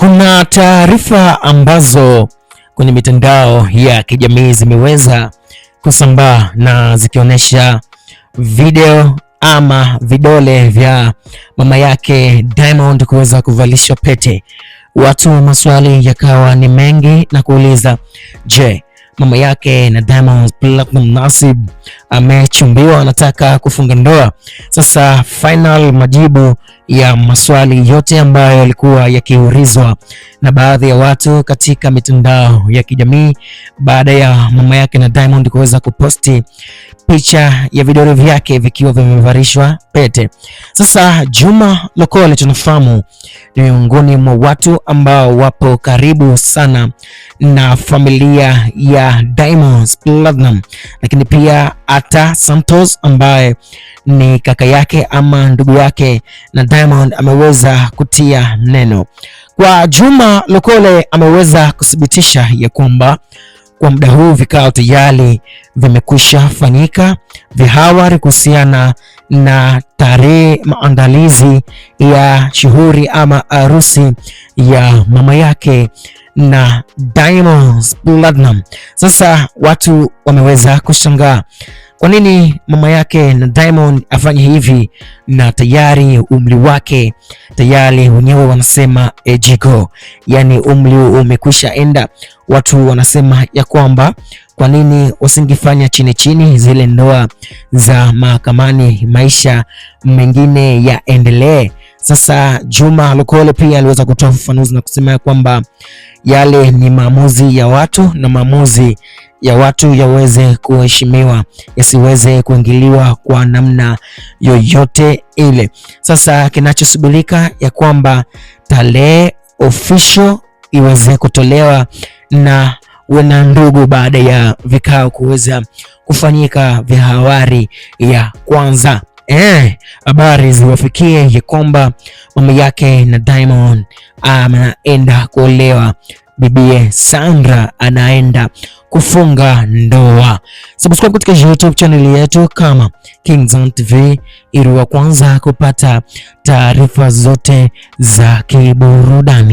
Kuna taarifa ambazo kwenye mitandao ya kijamii zimeweza kusambaa na zikionyesha video ama vidole vya mama yake Diamond kuweza kuvalishwa pete. Watu maswali yakawa ni mengi na kuuliza, je, mama yake na Diamond Platnumz Nasib amechumbiwa, anataka kufunga ndoa? Sasa final majibu ya maswali yote ambayo yalikuwa yakiulizwa na baadhi ya watu katika mitandao ya kijamii baada ya mama yake na Diamond kuweza kuposti picha ya vidole vyake vikiwa vimevalishwa pete. Sasa Juma Lokole tunafahamu ni miongoni mwa watu ambao wapo karibu sana na familia ya Diamond Platnumz, lakini pia Ata Santos ambaye ni kaka yake ama ndugu yake na Diamond ameweza kutia neno. Kwa Juma Lokole ameweza kuthibitisha ya kwamba kwa muda huu vikao tayari vimekwisha fanyika vihawari kuhusiana na tarehe maandalizi ya shughuli ama harusi ya mama yake na Diamond Platnumz. Sasa watu wameweza kushangaa kwa nini mama yake na Diamond afanye hivi, na tayari umri wake tayari wenyewe wanasema ejigo, yani umri umekwisha enda. Watu wanasema ya kwamba kwa nini wasingefanya chini chini zile ndoa za mahakamani, maisha mengine yaendelee. Sasa Juma Lokole pia aliweza kutoa ufafanuzi na kusema kwamba yale ni maamuzi ya watu na maamuzi ya watu yaweze kuheshimiwa, yasiweze kuingiliwa kwa namna yoyote ile. Sasa kinachosubirika ya kwamba tarehe official iweze kutolewa na wana ndugu baada ya vikao kuweza kufanyika vya hawari ya kwanza. Habari ziwafikie ya kwamba mama yake na Diamond anaenda kuolewa, bibie Sandra anaenda kufunga ndoa. Subscribe katika YouTube channel yetu kama Kingzone TV ili wa kwanza kupata taarifa zote za kiburudani.